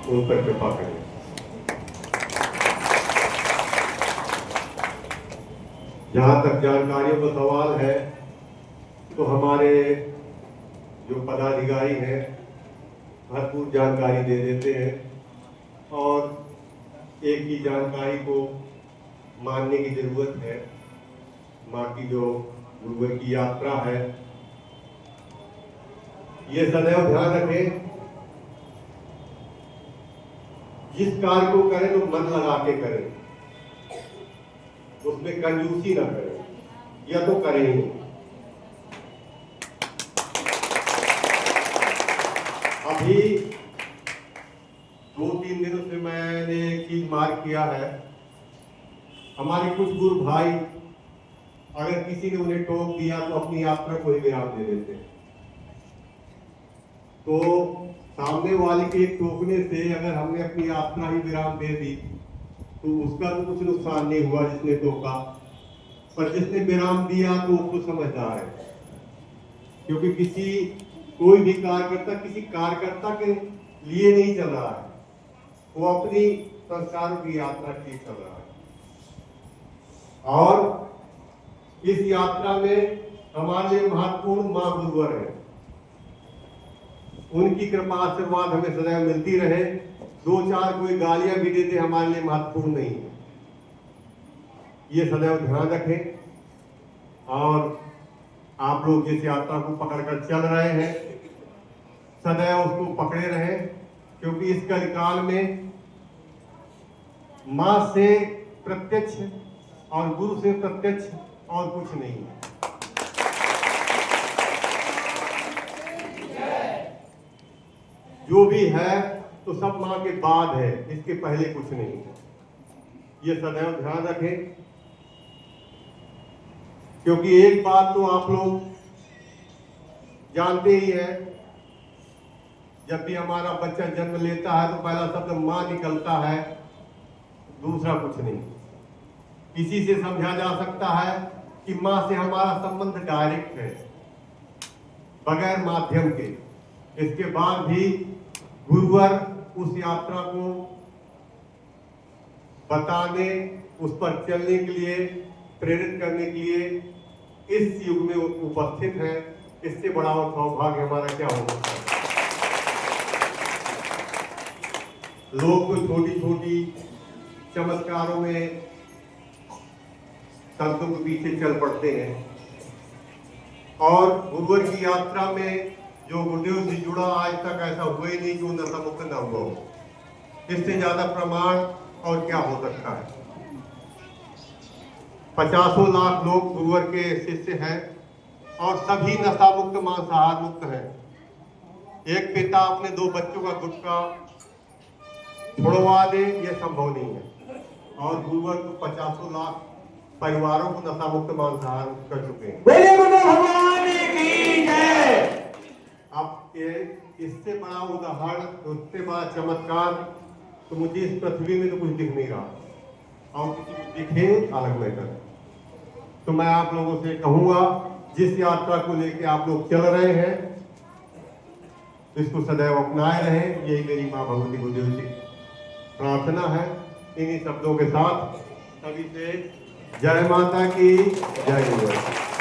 उन पर कृपा करें। जहाँ तक जानकारियों का सवाल है, तो हमारे जो पदाधिकारी हैं भरपूर जानकारी दे देते हैं और एक ही जानकारी को मानने की जरूरत है। माँ की जो गुरुवर की यात्रा है, ये सदैव ध्यान रखें, जिस कार्य को करें तो मन लगा के करें, उसमें कंजूसी ना करें, या तो करें ही। अभी 2-3 दिनों से मैंने एक चीज मार्क किया है, हमारे कुछ गुरु भाई अगर किसी ने उन्हें टोक दिया तो अपनी यात्रा को ही विराम दे देते हैं। तो सामने वाले के टोकने से अगर हमने अपनी यात्रा ही विराम दे दी तो उसका तो कुछ नुकसान नहीं हुआ जिसने टोका, पर जिसने विराम दिया तो उसको समझदार है, क्योंकि कोई भी कार्यकर्ता किसी कार्यकर्ता के लिए नहीं चल रहा है, वो अपनी संस्कारों की यात्रा के लिए चल रहा है। और इस यात्रा में हमारे लिए महत्वपूर्ण मां गुरुवर है, उनकी कृपा आशीर्वाद हमें सदैव मिलती रहे। 2-4 कोई गालियां भी देते हमारे लिए महत्वपूर्ण नहीं है, ये सदैव ध्यान रखें। और आप लोग जिस यात्रा को पकड़कर चल रहे हैं सदैव उसको पकड़े रहें, क्योंकि इस कलिकाल में मां से प्रत्यक्ष और गुरु से प्रत्यक्ष और कुछ नहीं है। जो भी है तो सब मां के बाद है, इसके पहले कुछ नहीं है, ये सदैव ध्यान रखें। क्योंकि एक बात तो आप लोग जानते ही हैं, जब भी हमारा बच्चा जन्म लेता है तो पहला शब्द मां निकलता है, दूसरा कुछ नहीं। इसी से समझा जा सकता है कि मां से हमारा संबंध डायरेक्ट है, बगैर माध्यम के। इसके बाद भी गुरुवर उस यात्रा को बताने, उस पर चलने के लिए, प्रेरित करने के लिए इस युग में उपस्थित है। इससे बड़ा और सौभाग्य हमारा क्या हो सकता है। लोग तो छोटी छोटी चमत्कारों में संतों के पीछे चल पड़ते हैं, और गुरुवर की यात्रा में जो गुरुदेव से जुड़ा आज तक ऐसा हुआ ही नहीं जो नशा मुक्त न हुआ हो। इससे ज्यादा प्रमाण और क्या हो सकता है। 50 लाख लोग गुरुवर के शिष्य हैं और सभी नशा मुक्त मांसाहार मुक्त हैं। एक पिता अपने 2 बच्चों का गुटखा छुड़वा दे, यह संभव नहीं है, और गुरुवर को 50 लाख परिवारों को नशा मुक्त मांसाहार मुक्त कर चुके हैं। बोले भगवान की जय। अब इससे बड़ा उदाहरण, उससे बड़ा चमत्कार तो मुझे इस पृथ्वी में तो कुछ दिख नहीं रहा, और किसी को दिखे अलग मैटर। तो मैं आप लोगों से कहूंगा, जिस यात्रा को लेकर आप लोग चल रहे हैं इसको सदैव अपनाए रहें, यही मेरी माँ भगवती गुरुदेव जी प्रार्थना है। इन्हीं शब्दों के साथ सभी से जय माता की जय गुरुदेव।